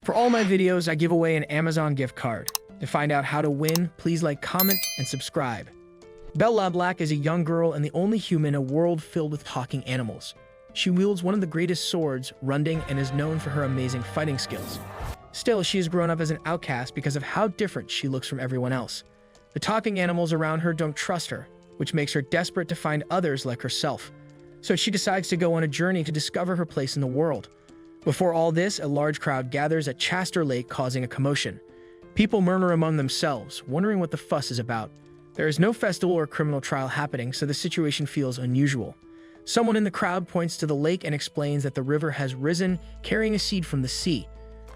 For all my videos, I give away an Amazon gift card. To find out how to win, please like, comment, and subscribe. Belle Lablac is a young girl and the only human in a world filled with talking animals. She wields one of the greatest swords, Runding, and is known for her amazing fighting skills. Still, she has grown up as an outcast because of how different she looks from everyone else. The talking animals around her don't trust her, which makes her desperate to find others like herself. So she decides to go on a journey to discover her place in the world. Before all this, a large crowd gathers at Chester Lake, causing a commotion. People murmur among themselves, wondering what the fuss is about. There is no festival or criminal trial happening, so the situation feels unusual. Someone in the crowd points to the lake and explains that the river has risen, carrying a seed from the sea.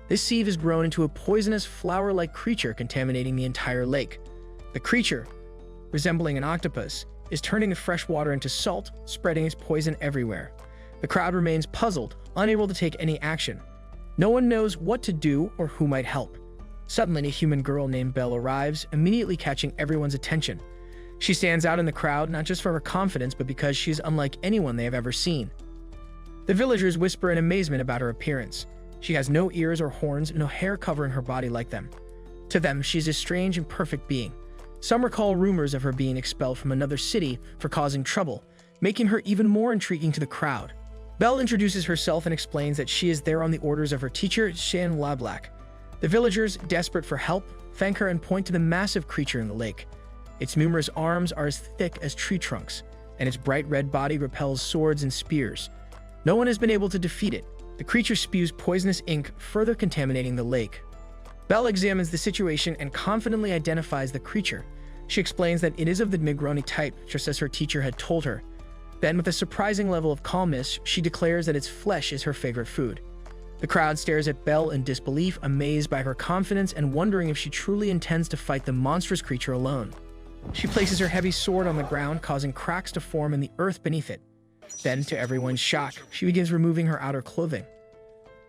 This seed has grown into a poisonous, flower-like creature contaminating the entire lake. The creature, resembling an octopus, is turning the fresh water into salt, spreading its poison everywhere. The crowd remains puzzled, unable to take any action. No one knows what to do or who might help. Suddenly, a human girl named Belle arrives, immediately catching everyone's attention. She stands out in the crowd not just for her confidence, but because she is unlike anyone they have ever seen. The villagers whisper in amazement about her appearance. She has no ears or horns, no hair covering her body like them. To them, she is a strange and perfect being. Some recall rumors of her being expelled from another city for causing trouble, making her even more intriguing to the crowd. Belle introduces herself and explains that she is there on the orders of her teacher, Belle Lablac. The villagers, desperate for help, thank her and point to the massive creature in the lake. Its numerous arms are as thick as tree trunks, and its bright red body repels swords and spears. No one has been able to defeat it. The creature spews poisonous ink, further contaminating the lake. Belle examines the situation and confidently identifies the creature. She explains that it is of the Negroni type, just as her teacher had told her. Then, with a surprising level of calmness, she declares that its flesh is her favorite food. The crowd stares at Belle in disbelief, amazed by her confidence and wondering if she truly intends to fight the monstrous creature alone. She places her heavy sword on the ground, causing cracks to form in the earth beneath it. Then, to everyone's shock, she begins removing her outer clothing.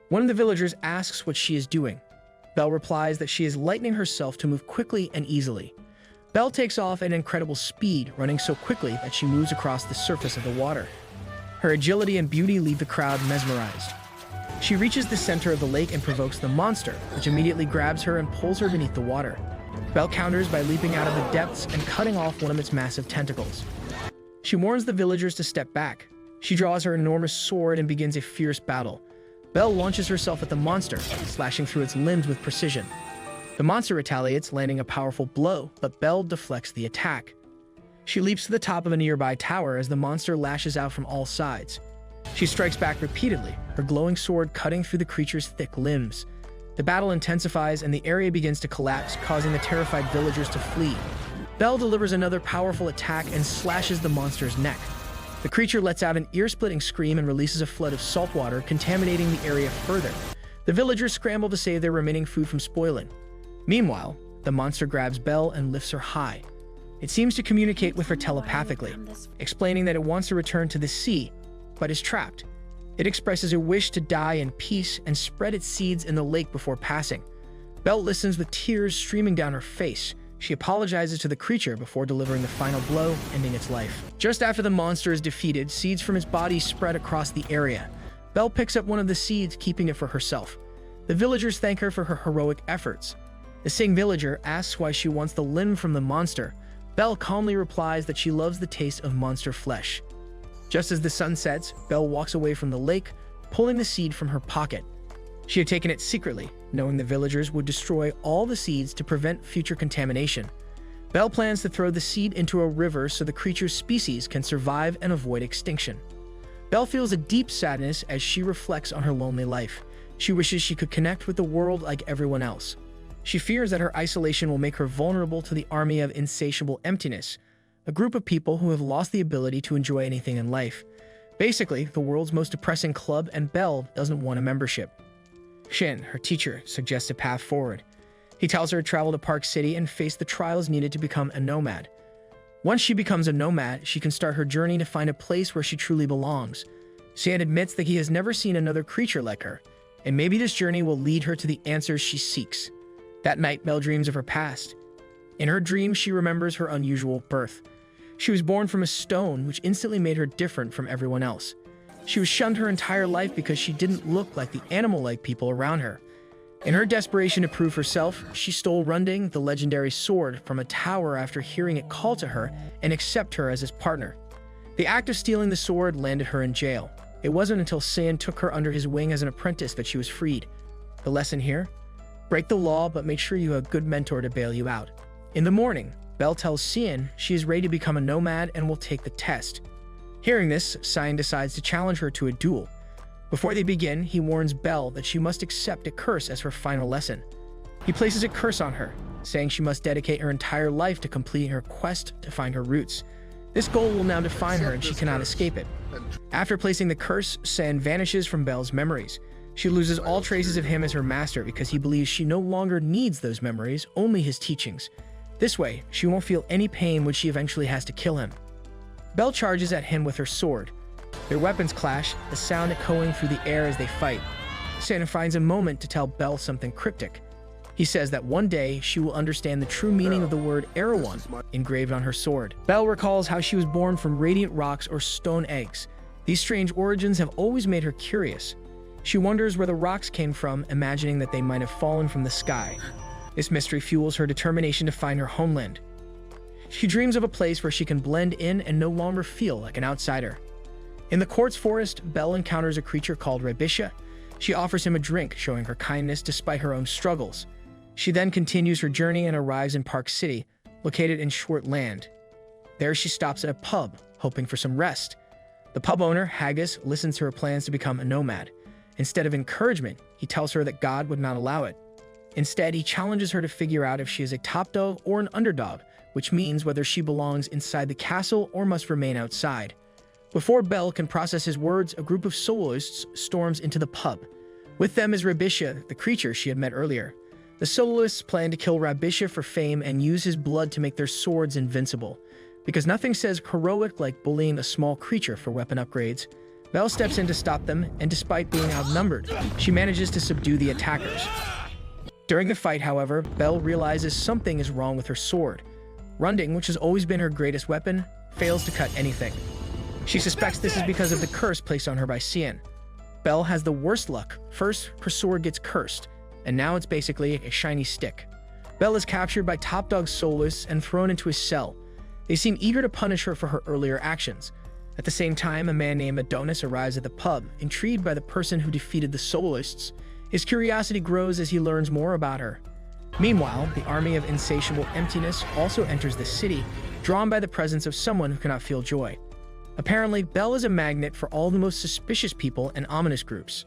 One of the villagers asks what she is doing. Belle replies that she is lightening herself to move quickly and easily. Belle takes off at incredible speed, running so quickly that she moves across the surface of the water. Her agility and beauty leave the crowd mesmerized. She reaches the center of the lake and provokes the monster, which immediately grabs her and pulls her beneath the water. Belle counters by leaping out of the depths and cutting off one of its massive tentacles. She warns the villagers to step back. She draws her enormous sword and begins a fierce battle. Belle launches herself at the monster, slashing through its limbs with precision. The monster retaliates, landing a powerful blow, but Belle deflects the attack. She leaps to the top of a nearby tower as the monster lashes out from all sides. She strikes back repeatedly, her glowing sword cutting through the creature's thick limbs. The battle intensifies and the area begins to collapse, causing the terrified villagers to flee. Belle delivers another powerful attack and slashes the monster's neck. The creature lets out an ear-splitting scream and releases a flood of salt water, contaminating the area further. The villagers scramble to save their remaining food from spoiling. Meanwhile, the monster grabs Belle and lifts her high. It seems to communicate with her telepathically, explaining that it wants to return to the sea, but is trapped. It expresses a wish to die in peace and spread its seeds in the lake before passing. Belle listens with tears streaming down her face. She apologizes to the creature before delivering the final blow, ending its life. Just after the monster is defeated, seeds from its body spread across the area. Belle picks up one of the seeds, keeping it for herself. The villagers thank her for her heroic efforts. The Sing villager asks why she wants the limb from the monster. Belle calmly replies that she loves the taste of monster flesh. Just as the sun sets, Belle walks away from the lake, pulling the seed from her pocket. She had taken it secretly, knowing the villagers would destroy all the seeds to prevent future contamination. Belle plans to throw the seed into a river so the creature's species can survive and avoid extinction. Belle feels a deep sadness as she reflects on her lonely life. She wishes she could connect with the world like everyone else. She fears that her isolation will make her vulnerable to the army of insatiable emptiness, a group of people who have lost the ability to enjoy anything in life. Basically, the world's most depressing club, and Belle doesn't want a membership. Shin, her teacher, suggests a path forward. He tells her to travel to Park City and face the trials needed to become a nomad. Once she becomes a nomad, she can start her journey to find a place where she truly belongs. Shin admits that he has never seen another creature like her, and maybe this journey will lead her to the answers she seeks. That night, Belle dreams of her past. In her dream, she remembers her unusual birth. She was born from a stone, which instantly made her different from everyone else. She was shunned her entire life because she didn't look like the animal-like people around her. In her desperation to prove herself, she stole Runding, the legendary sword, from a tower after hearing it call to her and accept her as his partner. The act of stealing the sword landed her in jail. It wasn't until Shin took her under his wing as an apprentice that she was freed. The lesson here? Break the law, but make sure you have a good mentor to bail you out. In the morning, Belle tells Shin she is ready to become a nomad and will take the test. Hearing this, Shin decides to challenge her to a duel. Before they begin, he warns Belle that she must accept a curse as her final lesson. He places a curse on her, saying she must dedicate her entire life to completing her quest to find her roots. This goal will now define her and she cannot escape it. After placing the curse, Shin vanishes from Belle's memories. She loses all traces of him as her master because he believes she no longer needs those memories, only his teachings. This way, she won't feel any pain when she eventually has to kill him. Belle charges at him with her sword. Their weapons clash, the sound echoing through the air as they fight. Shin finds a moment to tell Belle something cryptic. He says that one day she will understand the true meaning of the word Erewhon engraved on her sword. Belle recalls how she was born from radiant rocks or stone eggs. These strange origins have always made her curious. She wonders where the rocks came from, imagining that they might have fallen from the sky. This mystery fuels her determination to find her homeland. She dreams of a place where she can blend in and no longer feel like an outsider. In the quartz forest, Belle encounters a creature called Rebisha. She offers him a drink, showing her kindness despite her own struggles. She then continues her journey and arrives in Park City, located in Shortland. There she stops at a pub, hoping for some rest. The pub owner, Haggis, listens to her plans to become a nomad. Instead of encouragement, he tells her that God would not allow it. Instead, he challenges her to figure out if she is a top dog or an underdog, which means whether she belongs inside the castle or must remain outside. Before Belle can process his words, a group of soloists storms into the pub. With them is Rebisha, the creature she had met earlier. The soloists plan to kill Rebisha for fame and use his blood to make their swords invincible. Because nothing says heroic like bullying a small creature for weapon upgrades, Belle steps in to stop them, and despite being outnumbered, she manages to subdue the attackers. During the fight, however, Belle realizes something is wrong with her sword. Runding, which has always been her greatest weapon, fails to cut anything. She suspects this is because of the curse placed on her by Shin. Belle has the worst luck. First, her sword gets cursed, and now it's basically a shiny stick. Belle is captured by Top Dog's soloists and thrown into a cell. They seem eager to punish her for her earlier actions. At the same time, a man named Adonis arrives at the pub, intrigued by the person who defeated the soloists. His curiosity grows as he learns more about her. Meanwhile, the army of insatiable emptiness also enters the city, drawn by the presence of someone who cannot feel joy. Apparently, Belle is a magnet for all the most suspicious people and ominous groups.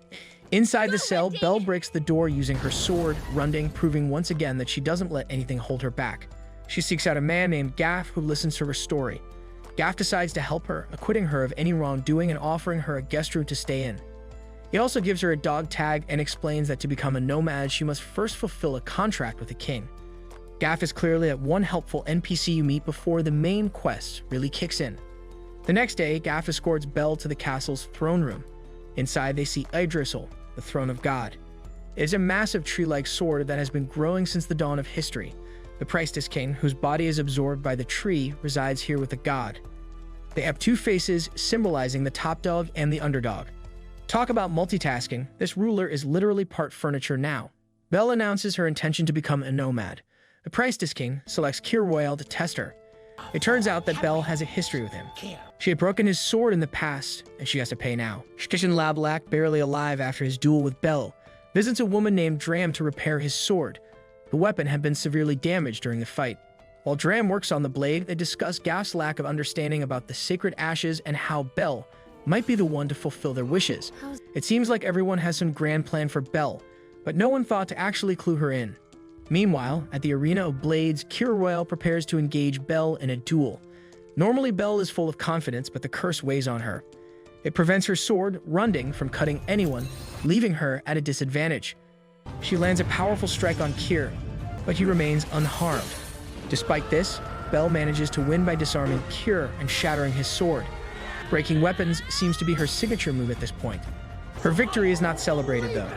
Inside the cell, Belle breaks the door using her sword, Runding, proving once again that she doesn't let anything hold her back. She seeks out a man named Gaff who listens to her story. Gaff decides to help her, acquitting her of any wrongdoing and offering her a guest room to stay in. He also gives her a dog tag and explains that to become a nomad, she must first fulfill a contract with the king. Gaff is clearly that one helpful NPC you meet before the main quest really kicks in. The next day, Gaff escorts Belle to the castle's throne room. Inside, they see Yggdrasil, the throne of God. It is a massive tree-like sword that has been growing since the dawn of history. The priestess king, whose body is absorbed by the tree, resides here with the god. They have two faces symbolizing the top dog and the underdog. Talk about multitasking, this ruler is literally part furniture now. Belle announces her intention to become a nomad. The priestess king selects 𝐃𝐈𝐒𝐂𝐋𝐀𝐈𝐌𝐿 to test her. It turns out that Belle has a history with him. She had broken his sword in the past, and she has to pay now. Belle Lablac, barely alive after his duel with Belle, visits a woman named Dram to repair his sword. The weapon had been severely damaged during the fight. While Dram works on the blade, they discuss Gaff's lack of understanding about the sacred ashes and how Belle might be the one to fulfill their wishes. It seems like everyone has some grand plan for Belle, but no one thought to actually clue her in. Meanwhile, at the Arena of Blades, 𝐃𝐈𝐒𝐂𝐋𝐀𝐈𝐿 prepares to engage Belle in a duel. Normally, Belle is full of confidence, but the curse weighs on her. It prevents her sword, Runding, from cutting anyone, leaving her at a disadvantage. She lands a powerful strike on 𝐃, but he remains unharmed. Despite this, Belle manages to win by disarming 𝐃 and shattering his sword. Breaking weapons seems to be her signature move at this point. Her victory is not celebrated, though.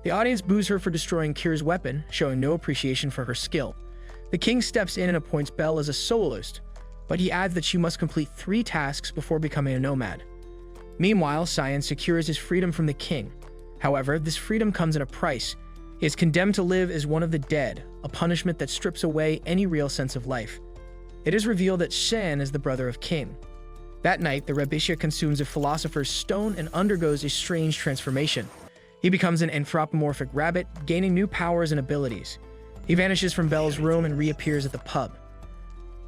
The audience boos her for destroying 𝐃's weapon, showing no appreciation for her skill. The king steps in and appoints Belle as a soloist, but he adds that she must complete 3 tasks before becoming a nomad. Meanwhile, Shin secures his freedom from the king. However, this freedom comes at a price. He is condemned to live as one of the dead, a punishment that strips away any real sense of life. It is revealed that Shin is the brother of King. That night, the Rebisha consumes a philosopher's stone and undergoes a strange transformation. He becomes an anthropomorphic rabbit, gaining new powers and abilities. He vanishes from Belle's room and reappears at the pub.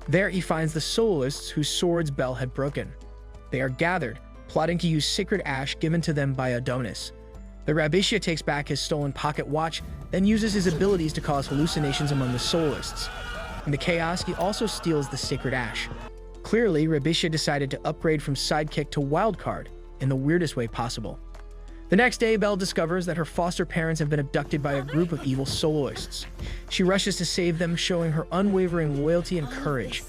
There he finds the soloists whose swords Belle had broken. They are gathered, plotting to use sacred ash given to them by Adonis. The Rebisha takes back his stolen pocket watch, then uses his abilities to cause hallucinations among the soloists. In the chaos, he also steals the sacred ash. Clearly, Rebisha decided to upgrade from sidekick to wildcard in the weirdest way possible. The next day, Belle discovers that her foster parents have been abducted by a group of evil soloists. She rushes to save them, showing her unwavering loyalty and courage.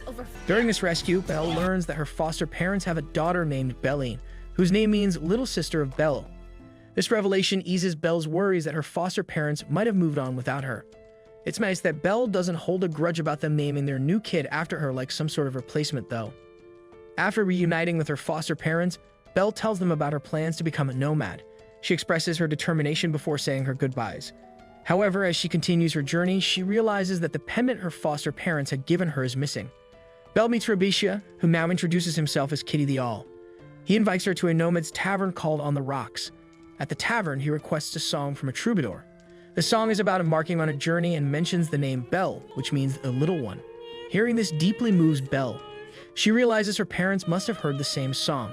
During this rescue, Belle learns that her foster parents have a daughter named Belline, whose name means little sister of Belle. This revelation eases Belle's worries that her foster parents might have moved on without her. It's nice that Belle doesn't hold a grudge about them naming their new kid after her like some sort of replacement, though. After reuniting with her foster parents, Belle tells them about her plans to become a nomad. She expresses her determination before saying her goodbyes. However, as she continues her journey, she realizes that the pendant her foster parents had given her is missing. Belle meets Rebisha, who now introduces himself as 𝐃𝐈𝐒𝐂𝐋𝐀𝐈𝐌𝐿. He invites her to a nomad's tavern called On the Rocks. At the tavern, he requests a song from a troubadour. The song is about embarking on a journey and mentions the name Belle, which means the little one. Hearing this deeply moves Belle. She realizes her parents must have heard the same song.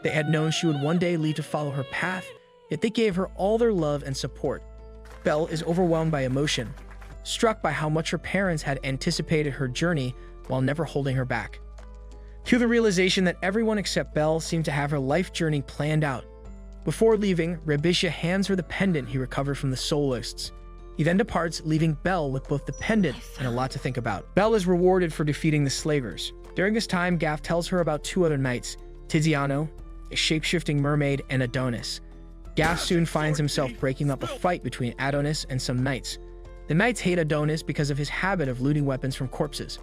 They had known she would one day leave to follow her path, yet they gave her all their love and support. Belle is overwhelmed by emotion, struck by how much her parents had anticipated her journey while never holding her back. To the realization that everyone except Belle seemed to have her life journey planned out. Before leaving, Rebisha hands her the pendant he recovered from the soloists. He then departs, leaving Belle with both the pendant and a lot to think about. Belle is rewarded for defeating the slavers. During this time, Gaff tells her about two other knights, Tiziano, a shape-shifting mermaid, and Adonis. Gaff soon finds himself breaking up a fight between Adonis and some knights. The knights hate Adonis because of his habit of looting weapons from corpses.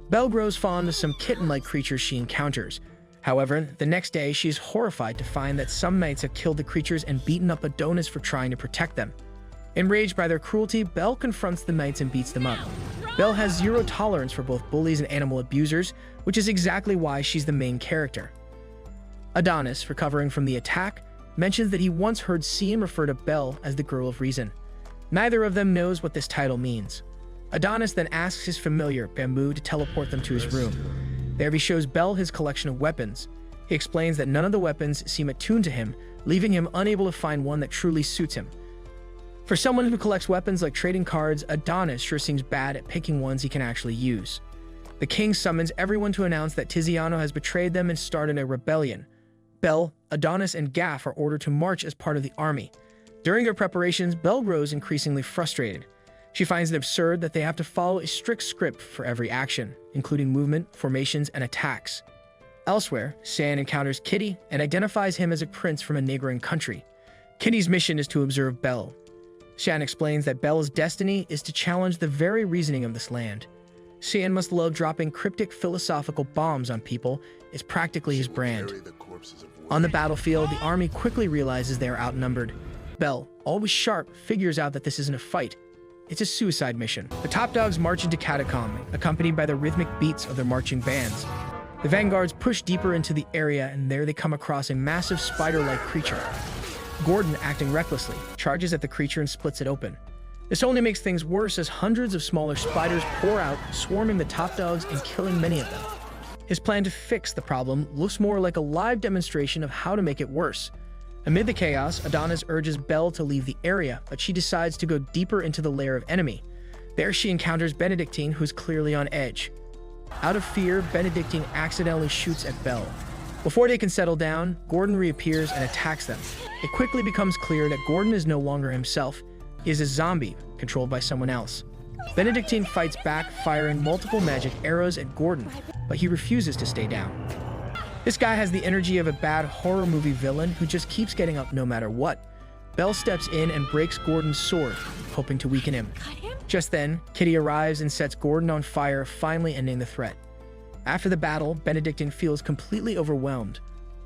Belle grows fond of some kitten-like creatures she encounters. However, the next day, she is horrified to find that some knights have killed the creatures and beaten up Adonis for trying to protect them. Enraged by their cruelty, Belle confronts the knights and beats them up. Belle has zero tolerance for both bullies and animal abusers, which is exactly why she's the main character. Adonis, recovering from the attack, mentions that he once heard Siem refer to Belle as the Girl of Reason. Neither of them knows what this title means. Adonis then asks his familiar, Bamboo, to teleport them to his room. There he shows Belle his collection of weapons. He explains that none of the weapons seem attuned to him, leaving him unable to find one that truly suits him. For someone who collects weapons like trading cards, Adonis sure seems bad at picking ones he can actually use. The king summons everyone to announce that Tiziano has betrayed them and started a rebellion. Belle, Adonis, and Gaff are ordered to march as part of the army. During their preparations, Belle grows increasingly frustrated. She finds it absurd that they have to follow a strict script for every action, including movement, formations, and attacks. Elsewhere, San encounters Kitty and identifies him as a prince from a neighboring country. Kitty's mission is to observe Belle. Shan explains that Belle's destiny is to challenge the very reasoning of this land. Shan must love dropping cryptic philosophical bombs on people. It's practically his brand. On the battlefield, the army quickly realizes they are outnumbered. Belle, always sharp, figures out that this isn't a fight. It's a suicide mission. The top dogs march into Catacomb, accompanied by the rhythmic beats of their marching bands. The vanguards push deeper into the area, and there they come across a massive spider-like creature. Gordon, acting recklessly, charges at the creature and splits it open. This only makes things worse as hundreds of smaller spiders pour out, swarming the top dogs and killing many of them. His plan to fix the problem looks more like a live demonstration of how to make it worse. Amid the chaos, Adonis urges Belle to leave the area, but she decides to go deeper into the lair of enemy. There she encounters Benedictine, who's clearly on edge. Out of fear, Benedictine accidentally shoots at Belle. Before they can settle down, Gordon reappears and attacks them. It quickly becomes clear that Gordon is no longer himself. He is a zombie, controlled by someone else. Benedictine fights back, firing multiple magic arrows at Gordon, but he refuses to stay down. This guy has the energy of a bad horror movie villain who just keeps getting up no matter what. Belle steps in and breaks Gordon's sword, hoping to weaken him. Just then, Kitty arrives and sets Gordon on fire, finally ending the threat. After the battle, Benedictine feels completely overwhelmed.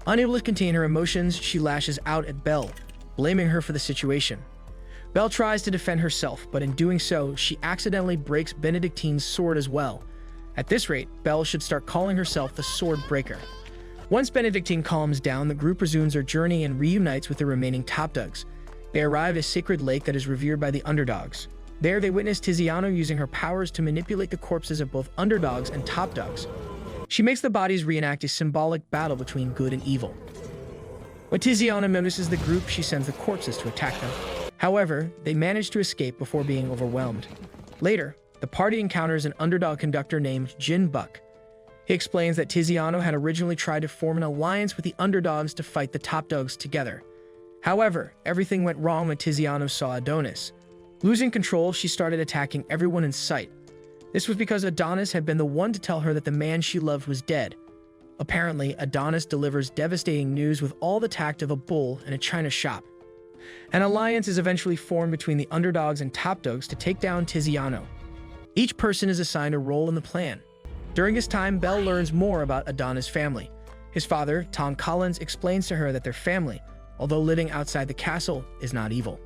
Unable to contain her emotions, she lashes out at Belle, blaming her for the situation. Belle tries to defend herself, but in doing so, she accidentally breaks Benedictine's sword as well. At this rate, Belle should start calling herself the Sword Breaker. Once Benedictine calms down, the group resumes their journey and reunites with the remaining top dogs. They arrive at a sacred lake that is revered by the underdogs. There, they witness Tiziano using her powers to manipulate the corpses of both underdogs and top dogs. She makes the bodies reenact a symbolic battle between good and evil. When Tiziano notices the group, she sends the corpses to attack them. However, they manage to escape before being overwhelmed. Later, the party encounters an underdog conductor named Jin Buck. He explains that Tiziano had originally tried to form an alliance with the underdogs to fight the top dogs together. However, everything went wrong when Tiziano saw Adonis. Losing control, she started attacking everyone in sight. This was because Adonis had been the one to tell her that the man she loved was dead. Apparently, Adonis delivers devastating news with all the tact of a bull in a china shop. An alliance is eventually formed between the underdogs and top dogs to take down Tiziano. Each person is assigned a role in the plan. During this time, Belle learns more about Adonis' family. His father, Tom Collins, explains to her that their family, although living outside the castle, is not evil.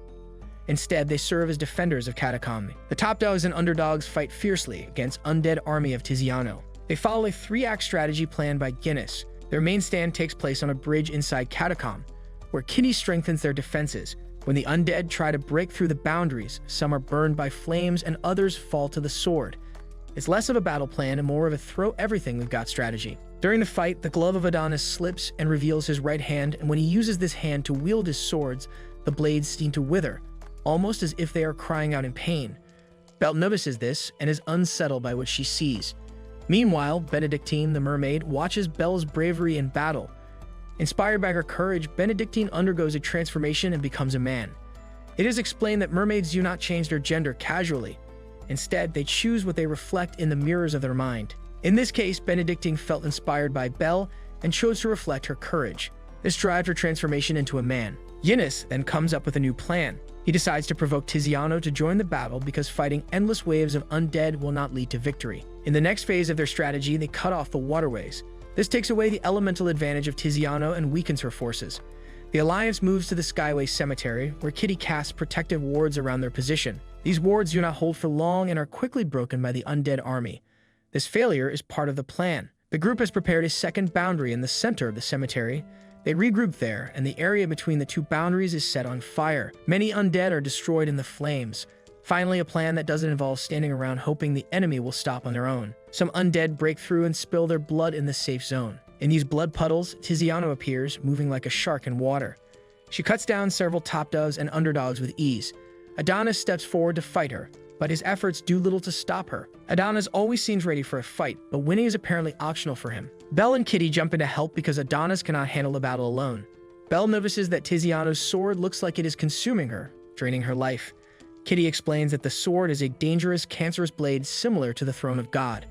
Instead, they serve as defenders of 𝐃𝐈𝐒𝐂𝐋𝐀𝐈𝐌𝐄𝐑. The top dogs and underdogs fight fiercely against undead army of Tiziano. They follow a 3-act strategy planned by Guinness. Their main stand takes place on a bridge inside 𝐃𝐈𝐒𝐂𝐋𝐀𝐈𝐌𝐄𝐑, where Kitty strengthens their defenses. When the undead try to break through the boundaries, some are burned by flames and others fall to the sword. It's less of a battle plan and more of a throw everything we've got strategy. During the fight, the glove of Adonis slips and reveals his right hand, and when he uses this hand to wield his swords, the blades seem to wither, almost as if they are crying out in pain. Belle notices this and is unsettled by what she sees. Meanwhile, Benedictine, the mermaid, watches Belle's bravery in battle. Inspired by her courage, Benedictine undergoes a transformation and becomes a man. It is explained that mermaids do not change their gender casually. Instead, they choose what they reflect in the mirrors of their mind. In this case, Benedictine felt inspired by Belle and chose to reflect her courage. This drives her transformation into a man. Guinness then comes up with a new plan. He decides to provoke Tiziano to join the battle because fighting endless waves of undead will not lead to victory. In the next phase of their strategy, they cut off the waterways. This takes away the elemental advantage of Tiziano and weakens her forces. The Alliance moves to the Skyway Cemetery, where Kitty casts protective wards around their position. These wards do not hold for long and are quickly broken by the undead army. This failure is part of the plan. The group has prepared a second boundary in the center of the cemetery. They regroup there, and the area between the two boundaries is set on fire. Many undead are destroyed in the flames. Finally, a plan that doesn't involve standing around hoping the enemy will stop on their own. Some undead break through and spill their blood in the safe zone. In these blood puddles, Tiziano appears, moving like a shark in water. She cuts down several top dogs and underdogs with ease. Adonis steps forward to fight her, but his efforts do little to stop her. Adonis always seems ready for a fight, but winning is apparently optional for him. Belle and Kitty jump in to help because Adonis cannot handle the battle alone. Belle notices that Tiziano's sword looks like it is consuming her, draining her life. Kitty explains that the sword is a dangerous, cancerous blade similar to the throne of God.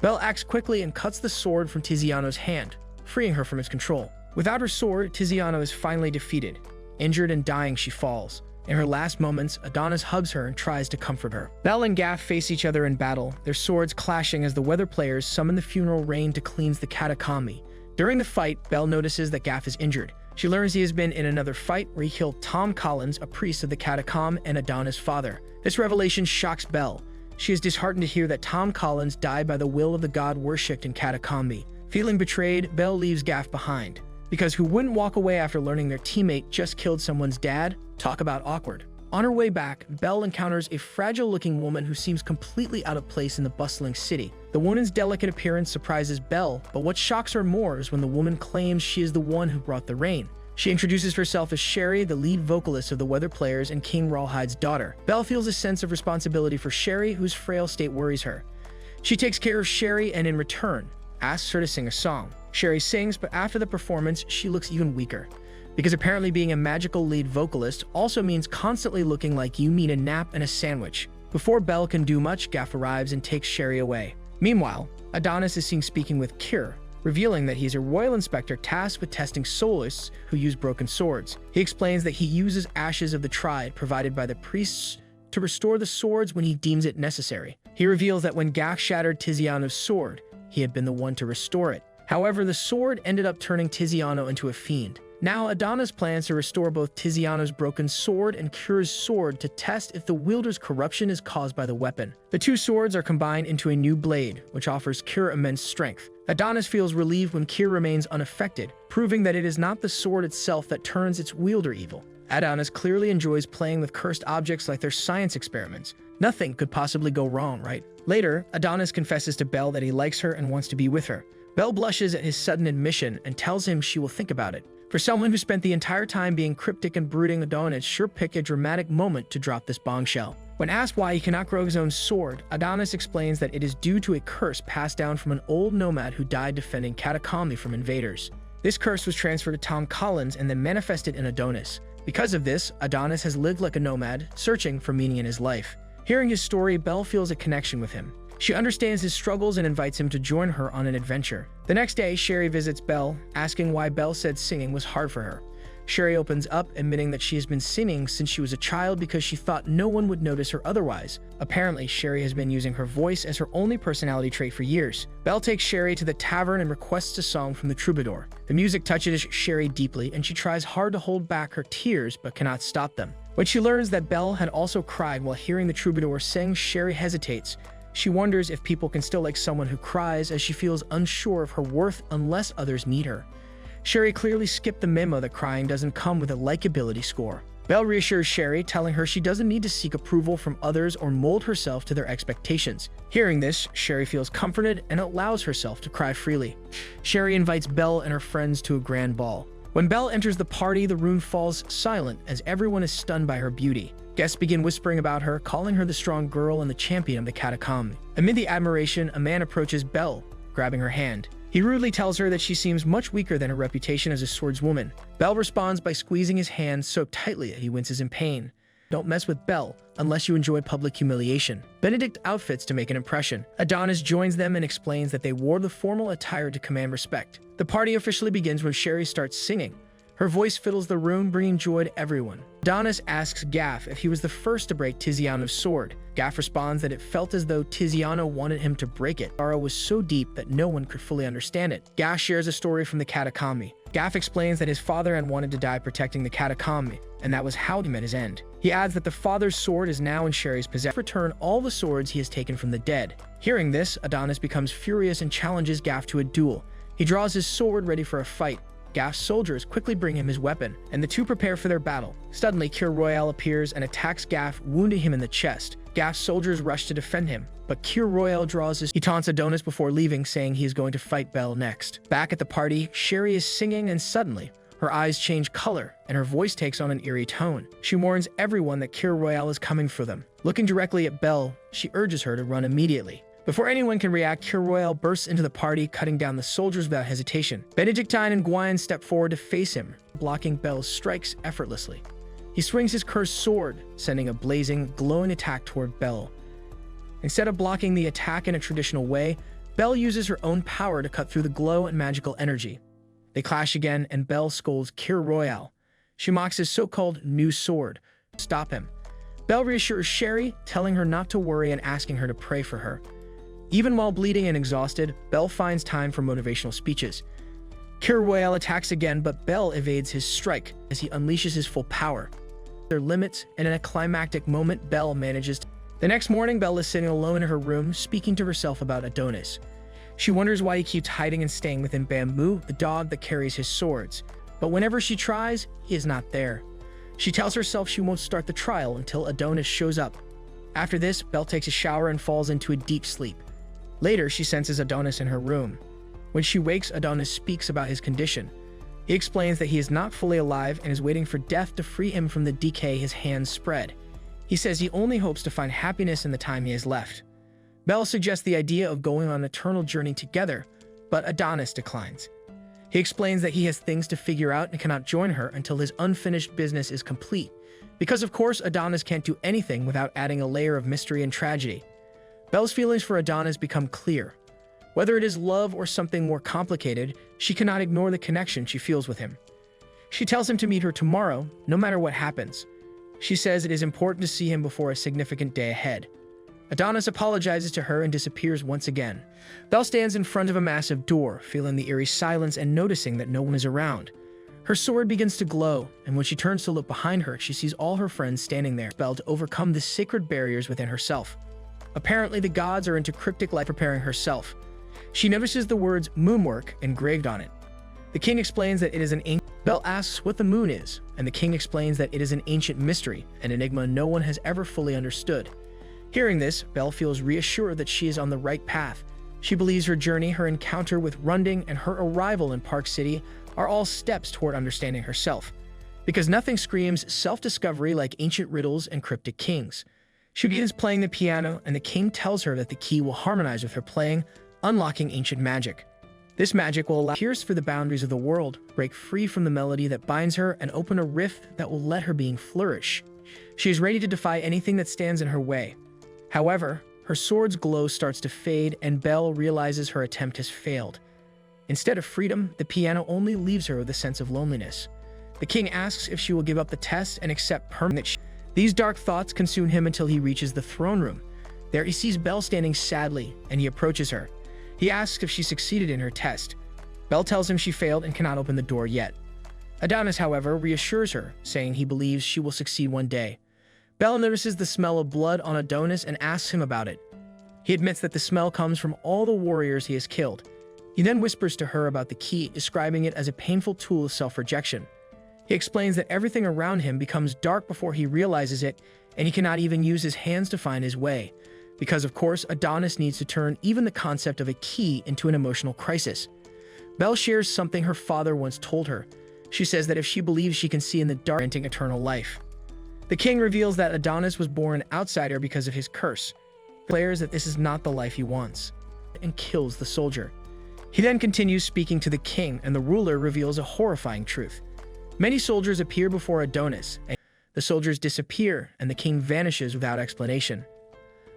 Belle acts quickly and cuts the sword from Tiziano's hand, freeing her from its control. Without her sword, Tiziano is finally defeated. Injured and dying, she falls. In her last moments, Adonis hugs her and tries to comfort her. Belle and Gaff face each other in battle, their swords clashing as the weather players summon the funeral rain to cleanse the 𝐃𝐈𝐒𝐂𝐋𝐀𝐈𝐌𝐄𝐑. During the fight, Belle notices that Gaff is injured. She learns he has been in another fight where he killed Tom Collins, a priest of the 𝐃𝐈𝐒𝐂𝐋𝐀𝐈𝐿𝐼𝐼 and Adonis' father. This revelation shocks Belle. She is disheartened to hear that Tom Collins died by the will of the god worshipped in 𝐃𝐈𝐿𝐼𝐼. Feeling betrayed, Belle leaves Gaff behind. Because who wouldn't walk away after learning their teammate just killed someone's dad? Talk about awkward. On her way back, Belle encounters a fragile-looking woman who seems completely out of place in the bustling city. The woman's delicate appearance surprises Belle, but what shocks her more is when the woman claims she is the one who brought the rain. She introduces herself as Sherry, the lead vocalist of the Weather Players and King Rawhide's daughter. Belle feels a sense of responsibility for Sherry, whose frail state worries her. She takes care of Sherry and, in return, asks her to sing a song. Sherry sings, but after the performance, she looks even weaker. Because apparently being a magical lead vocalist also means constantly looking like you need a nap and a sandwich. Before Belle can do much, Gaff arrives and takes Sherry away. Meanwhile, Adonis is seen speaking with 𝐃𝐈𝐒𝐿, revealing that he's a royal inspector tasked with testing soloists who use broken swords. He explains that he uses ashes of the tribe provided by the priests to restore the swords when he deems it necessary. He reveals that when Gaff shattered Tiziano's sword, he had been the one to restore it. However, the sword ended up turning Tiziano into a fiend. Now, Adonis plans to restore both Tiziano's broken sword and Kira's sword to test if the wielder's corruption is caused by the weapon. The two swords are combined into a new blade, which offers Kira immense strength. Adonis feels relieved when Kira remains unaffected, proving that it is not the sword itself that turns its wielder evil. Adonis clearly enjoys playing with cursed objects like they're science experiments. Nothing could possibly go wrong, right? Later, Adonis confesses to Belle that he likes her and wants to be with her. Belle blushes at his sudden admission and tells him she will think about it. For someone who spent the entire time being cryptic and brooding, Adonis sure picked a dramatic moment to drop this bombshell. When asked why he cannot grow his own sword, Adonis explains that it is due to a curse passed down from an old nomad who died defending 𝐃𝐈𝐒𝐂𝐋𝐀𝐈𝐌𝐄𝐑 from invaders. This curse was transferred to Tom Collins and then manifested in Adonis. Because of this, Adonis has lived like a nomad, searching for meaning in his life. Hearing his story, Belle feels a connection with him. She understands his struggles and invites him to join her on an adventure. The next day, Sherry visits Belle, asking why Belle said singing was hard for her. Sherry opens up, admitting that she has been singing since she was a child because she thought no one would notice her otherwise. Apparently, Sherry has been using her voice as her only personality trait for years. Belle takes Sherry to the tavern and requests a song from the troubadour. The music touches Sherry deeply, and she tries hard to hold back her tears but cannot stop them. When she learns that Belle had also cried while hearing the troubadour sing, Sherry hesitates. She wonders if people can still like someone who cries, as she feels unsure of her worth unless others need her. Sherry clearly skipped the memo that crying doesn't come with a likability score. Belle reassures Sherry, telling her she doesn't need to seek approval from others or mold herself to their expectations. Hearing this, Sherry feels comforted and allows herself to cry freely. Sherry invites Belle and her friends to a grand ball. When Belle enters the party, the room falls silent as everyone is stunned by her beauty. Guests begin whispering about her, calling her the strong girl and the champion of the 𝐃𝐈𝐒𝐂𝐋𝐀𝐈𝐌𝐄𝐑. Amid the admiration, a man approaches Belle, grabbing her hand. He rudely tells her that she seems much weaker than her reputation as a swordswoman. Belle responds by squeezing his hand so tightly that he winces in pain. Don't mess with Belle unless you enjoy public humiliation. Benedict outfits to make an impression. Adonis joins them and explains that they wore the formal attire to command respect. The party officially begins when Sherry starts singing. Her voice fills the room, bringing joy to everyone. Adonis asks Gaff if he was the first to break Tiziano's sword. Gaff responds that it felt as though Tiziano wanted him to break it. The sorrow was so deep that no one could fully understand it. Gaff shares a story from the 𝐃𝐈𝐒𝐂𝐋𝐀𝐈𝐌𝐄𝐑. Gaff explains that his father had wanted to die protecting the 𝐃𝐈𝐒𝐂𝐋𝐀𝐈𝐌𝐄𝐑, and that was how he met his end. He adds that the father's sword is now in Sherry's possession. Return all the swords he has taken from the dead. Hearing this, Adonis becomes furious and challenges Gaff to a duel. He draws his sword ready for a fight. Gaff's soldiers quickly bring him his weapon, and the two prepare for their battle. Suddenly, 𝐃𝐈𝐒𝐿 appears and attacks Gaff, wounding him in the chest. Gaff's soldiers rush to defend him, but 𝐃𝐈𝐒𝐿 draws his... He taunts Adonis before leaving, saying he is going to fight Belle next. Back at the party, Sherry is singing, and suddenly, her eyes change color, and her voice takes on an eerie tone. She warns everyone that 𝐃𝐈𝐒𝐿 is coming for them. Looking directly at Belle, she urges her to run immediately. Before anyone can react, 𝐃𝐈𝐒𝐿 bursts into the party, cutting down the soldiers without hesitation. Benedictine and Gwion step forward to face him, blocking Belle's strikes effortlessly. He swings his cursed sword, sending a blazing, glowing attack toward Belle. Instead of blocking the attack in a traditional way, Belle uses her own power to cut through the glow and magical energy. They clash again, and Belle scolds 𝐃𝐈𝐒𝐿. She mocks his so-called new sword. Stop him. Belle reassures Sherry, telling her not to worry and asking her to pray for her. Even while bleeding and exhausted, Belle finds time for motivational speeches. 𝐃𝐈𝐒𝐿 attacks again, but Belle evades his strike as he unleashes his full power. Their limits, and in a climactic moment, Belle manages to... The next morning, Belle is sitting alone in her room, speaking to herself about Adonis. She wonders why he keeps hiding and staying within Bamboo, the dog that carries his swords. But whenever she tries, he is not there. She tells herself she won't start the trial until Adonis shows up. After this, Belle takes a shower and falls into a deep sleep. Later, she senses Adonis in her room. When she wakes, Adonis speaks about his condition. He explains that he is not fully alive and is waiting for death to free him from the decay his hands spread. He says he only hopes to find happiness in the time he has left. Belle suggests the idea of going on an eternal journey together, but Adonis declines. He explains that he has things to figure out and cannot join her until his unfinished business is complete, because of course Adonis can't do anything without adding a layer of mystery and tragedy. Belle's feelings for Adonis become clear. Whether it is love or something more complicated, she cannot ignore the connection she feels with him. She tells him to meet her tomorrow, no matter what happens. She says it is important to see him before a significant day ahead. Adonis apologizes to her and disappears once again. Belle stands in front of a massive door, feeling the eerie silence and noticing that no one is around. Her sword begins to glow, and when she turns to look behind her, she sees all her friends standing there, spelled to overcome the sacred barriers within herself. Apparently, the gods are into cryptic life preparing herself. She notices the words moonwork engraved on it. The king explains that it is an ancient. Belle asks what the moon is, and the king explains that it is an ancient mystery, an enigma no one has ever fully understood. Hearing this, Belle feels reassured that she is on the right path. She believes her journey, her encounter with Runding, and her arrival in Park City are all steps toward understanding herself. Because nothing screams self-discovery like ancient riddles and cryptic kings. She begins playing the piano, and the king tells her that the key will harmonize with her playing, unlocking ancient magic. This magic will allow her to pierce through the boundaries of the world, break free from the melody that binds her, and open a rift that will let her being flourish. She is ready to defy anything that stands in her way. However, her sword's glow starts to fade, and Belle realizes her attempt has failed. Instead of freedom, the piano only leaves her with a sense of loneliness. The king asks if she will give up the test and accept permanent. These dark thoughts consume him until he reaches the throne room. There he sees Belle standing sadly, and he approaches her. He asks if she succeeded in her test. Belle tells him she failed and cannot open the door yet. Adonis, however, reassures her, saying he believes she will succeed one day. Belle notices the smell of blood on Adonis and asks him about it. He admits that the smell comes from all the warriors he has killed. He then whispers to her about the key, describing it as a painful tool of self-rejection. He explains that everything around him becomes dark before he realizes it, and he cannot even use his hands to find his way. Because, of course, Adonis needs to turn even the concept of a key into an emotional crisis. Belle shares something her father once told her. She says that if she believes she can see in the dark, granting eternal life. The king reveals that Adonis was born an outsider because of his curse. He declares that this is not the life he wants, and kills the soldier. He then continues speaking to the king, and the ruler reveals a horrifying truth. Many soldiers appear before Adonis, and the soldiers disappear, and the king vanishes without explanation.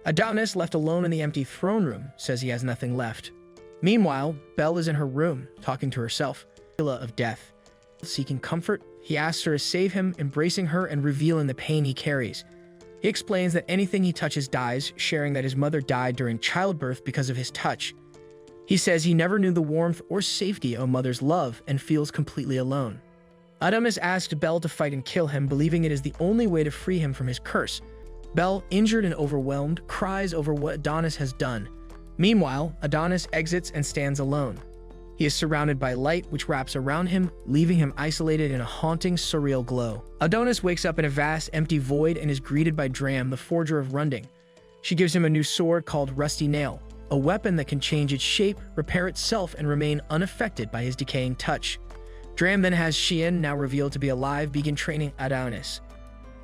Adonis, left alone in the empty throne room, says he has nothing left. Meanwhile, Belle is in her room, talking to herself, of death. Seeking comfort, he asks her to save him, embracing her and revealing the pain he carries. He explains that anything he touches dies, sharing that his mother died during childbirth because of his touch. He says he never knew the warmth or safety of a mother's love and feels completely alone. Adonis asked Belle to fight and kill him, believing it is the only way to free him from his curse. Belle, injured and overwhelmed, cries over what Adonis has done. Meanwhile, Adonis exits and stands alone. He is surrounded by light which wraps around him, leaving him isolated in a haunting, surreal glow. Adonis wakes up in a vast, empty void and is greeted by Dram, the forger of Runding. She gives him a new sword called Rusty Nail, a weapon that can change its shape, repair itself, and remain unaffected by his decaying touch. Dram then has Shin, now revealed to be alive, begin training Adonis.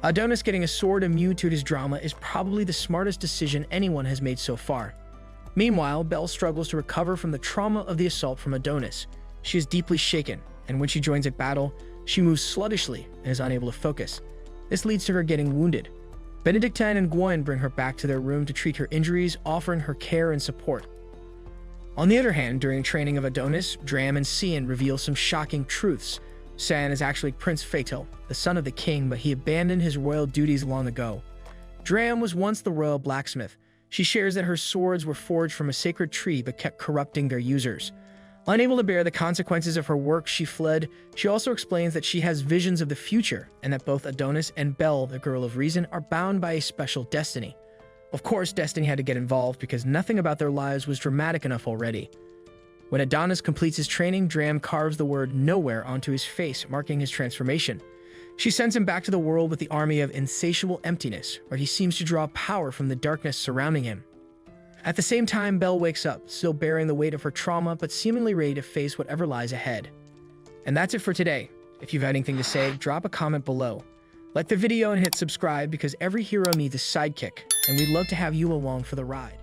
Adonis getting a sword immune to his drama is probably the smartest decision anyone has made so far. Meanwhile, Belle struggles to recover from the trauma of the assault from Adonis. She is deeply shaken, and when she joins a battle, she moves sluggishly and is unable to focus. This leads to her getting wounded. Benedictine and Gwen bring her back to their room to treat her injuries, offering her care and support. On the other hand, during training of Adonis, Dram and Cian reveal some shocking truths. San is actually Prince Fatal, the son of the king, but he abandoned his royal duties long ago. Dram was once the royal blacksmith. She shares that her swords were forged from a sacred tree but kept corrupting their users. Unable to bear the consequences of her work, she fled. She also explains that she has visions of the future and that both Adonis and Belle, the girl of reason, are bound by a special destiny. Of course, destiny had to get involved because nothing about their lives was dramatic enough already. When Adonis completes his training, Dram carves the word nowhere onto his face, marking his transformation. She sends him back to the world with the army of insatiable emptiness, where he seems to draw power from the darkness surrounding him. At the same time, Belle wakes up, still bearing the weight of her trauma, but seemingly ready to face whatever lies ahead. And that's it for today. If you have anything to say, drop a comment below. Like the video and hit subscribe because every hero needs a sidekick, and we'd love to have you along for the ride.